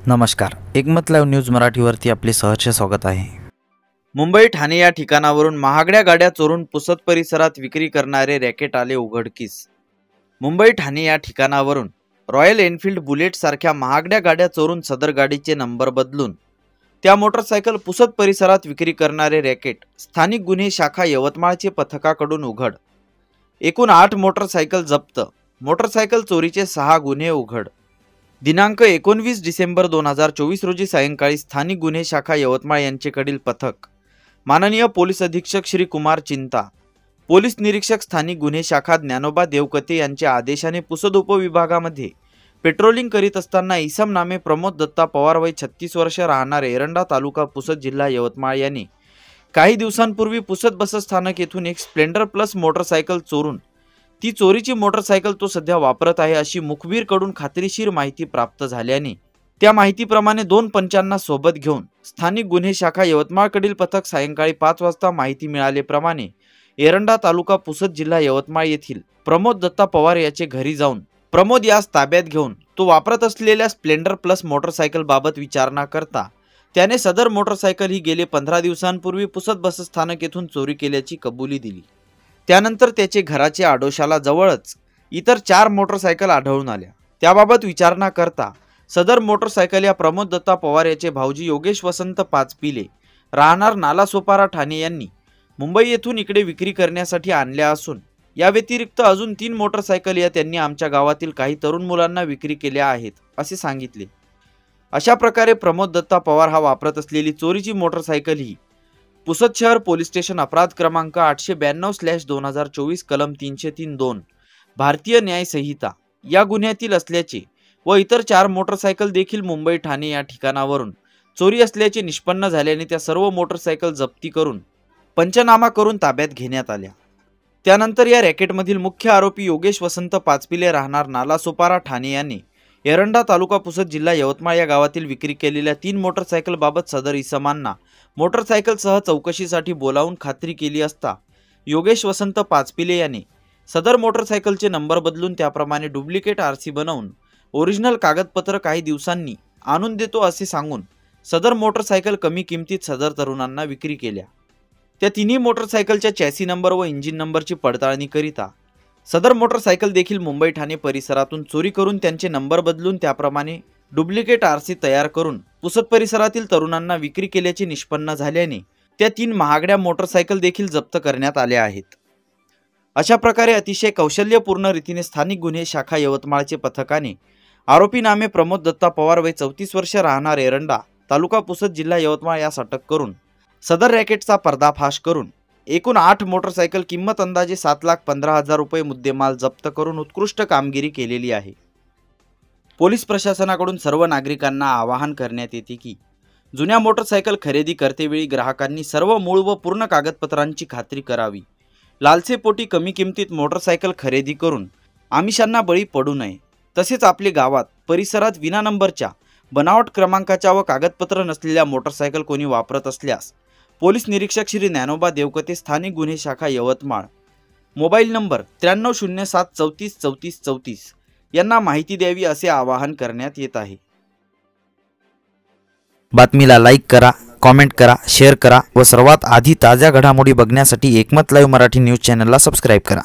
नमस्कार, एकमत live news मराठीवरती आपले सहर्ष स्वागत आहे। मुंबई ठाणे या ठिकाणावरून महागड्या गाड्या चोरून पुसद परिसरात विक्री करणारे रॅकेट आले उघडकीस। मुंबई ठाणे या ठिकाणावरून रॉयल एनफील्ड बुलेट सारख्या महागड्या गाड्या चोरून सदर गाडीचे नंबर बदलून त्या मोटरसायकल पुसद परिसरात विक्री करणारे रॅकेट स्थानिक गुन्हे शाखा यवतमाळचे पथकाकडून उघड। एकूण 8 मोटरसायकल जप्त, मोटरसायकल चोरीचे 6 गुन्हे उघड। दिनांक 19 डिसेंबर 2024 रोजी सायंकाळी स्थानिक गुन्हे शाखा यवतमाळ यांचेकडील पथक माननीय पोलीस अधीक्षक श्री कुमार चिंता, पोलीस निरीक्षक स्थानिक गुन्हे शाखा ज्ञानोबा देवकते यांच्या आदेशाने पुसद उपविभागामध्ये पेट्रोलिंग करीत असताना इसम नामे प्रमोद दत्ता पवार वय 36 वर्ष राहणार एरंडा तालुका पुसद जिल्हा यवतमाळ यांनी काही दिवसांपूर्वी पुसद बस स्थानक येथून एक स्प्लेंडर प्लस मोटरसायकल चोरून ती चोरीची मोटरसायकल तो सध्या वापरत आहे अशी मुखबिरकडून खात्रीशीर माहिती प्राप्त झाल्याने त्या माहितीप्रमाणे 2 पंचांना सोबत घेऊन स्थानिक गुन्हे शाखा यवतमाळकडील पथक सायंकाळी 5 वाजता माहिती मिळाल्याप्रमाणे एरंडा तालुका पुसद जिल्हा यवतमाळ येथील प्रमोद दत्ता पवार याचे घरी जाऊन प्रमोद यास ताब्यात घेऊन तो वापरत असलेल्या स्प्लेंडर प्लस मोटरसायकल बाबत विचारणा करता त्याने सदर मोटरसायकल ही गेले 15 दिवसांपूर्वी पुसद बस स्थानक येथून चोरी केल्याची कबुली दिली। त्यानंतर त्याचे घराचे आडोशाला जवळच इतर 4 मोटरसायकल आढळून आल्या। त्याबाबत विचारणा करता सदर मोटरसायकल या प्रमोद दत्ता पवार याचे भाऊजी योगेश वसंत पाचपिले राहणार नालासोपारा ठाणे यांनी मुंबई येथून इकडे विक्री करण्यासाठी आणल्या असून या व्यतिरिक्त अजून 3 मोटरसायकल या त्यांनी आमच्या गावातील काही तरुण मुलांना विक्री केल्या आहेत असे सांगितले। अशा प्रकारे प्रमोद दत्ता पवार हा वापरत असलेली चोरीची मोटरसायकल ही पुसद शहर पोलीस स्टेशन अपराध क्रमांक 892/2024 कलम 303(2) भारतीय न्याय संहिता या गुन्ह्यातील असल्याचे व इतर 4 मोटरसायकल देखील मुंबई ठाणे या ठिकाणावरून चोरी असल्याचे निष्पन्न झाल्याने त्या सर्व मोटरसायकल जप्ती करून पंचनामा करून ताब्यात घेण्यात आल्या। त्यानंतर या रॅकेटमधील मुख्य आरोपी योगेश वसंत पाचपिले राहणार नालासोपारा ठाणे याने एरंडा तालुका पुसद जिल्हा यवतमाळ या गावातील विक्री केलेल्या 3 मोटरसायकल बाबत सदर इसमांना मोटरसायकलसह चौकशीसाठी बोलावून खात्री केली असता योगेश वसंत पाचपिले याने सदर मोटरसायकलचे नंबर बदलून त्याप्रमाणे डुप्लिकेट आरसी बनवून ओरिजिनल कागदपत्र काही दिवसांनी आणून देतो असे सांगून सदर मोटरसायकल कमी किमतीत सदर तरुणांना विक्री केल्या। त्या तिन्ही मोटरसायकलच्या चॅसी नंबर व इंजिन नंबरची पडताळणी करिता सदर मोटरसायकल देखील मुंबई ठाणे परिसरातून चोरी करून त्यांचे नंबर बदलून त्याप्रमाणे डुप्लिकेट आरसी तयार करून पुसद परिसरातील तरुणांना विक्री केल्याचे निष्पन्न झाल्याने त्या 3 महागड्या मोटरसायकल देखील जप्त करण्यात आल्या आहेत। अशा प्रकारे अतिशय कौशल्यपूर्ण रीतीने स्थानिक गुन्हे शाखा यवतमाळचे पथकाने आरोपी नामे प्रमोद दत्ता पवार वय 34 वर्ष राहणार एरंडा तालुका पुसद जिल्हा यवतमाळ यास अटक करून सदर रॅकेटचा पर्दाफाश करून एकूण 8 मोटरसायकल किंमत अंदाजे 7,15,000 रुपये मुद्देमाल जप्त करून उत्कृष्ट कामगिरी केलेली आहे। पोलीस प्रशासनाकडून सर्व नागरिकांना आवाहन करण्यात येते की जुन्या मोटरसायकल खरेदी करतेवेळी ग्राहकांनी सर्व मूळ व पूर्ण कागदपत्रांची खात्री करावी। लालसेपोटी कमी किमतीत मोटरसायकल खरेदी करून आमिषांना बळी पडू नये। तसेच आपले गावात परिसरात विना नंबरच्या बनावट क्रमांकाच्या व कागदपत्र नसलेल्या मोटरसायकल कोणी वापरत असल्यास पोलीस निरीक्षक श्री ज्ञानोबा देवकते स्थानिक गुन्हे शाखा यवतमाळ मोबाईल नंबर 9307343434 यांना माहिती द्यावी असे आवाहन करण्यात येत आहे। बातमीला लाईक करा, कमेंट करा, शेअर करा व सर्वात आधी ताज्या घडामोडी बघण्यासाठी एकमत लाईव्ह मराठी न्यूज चॅनलला सबस्क्राईब करा।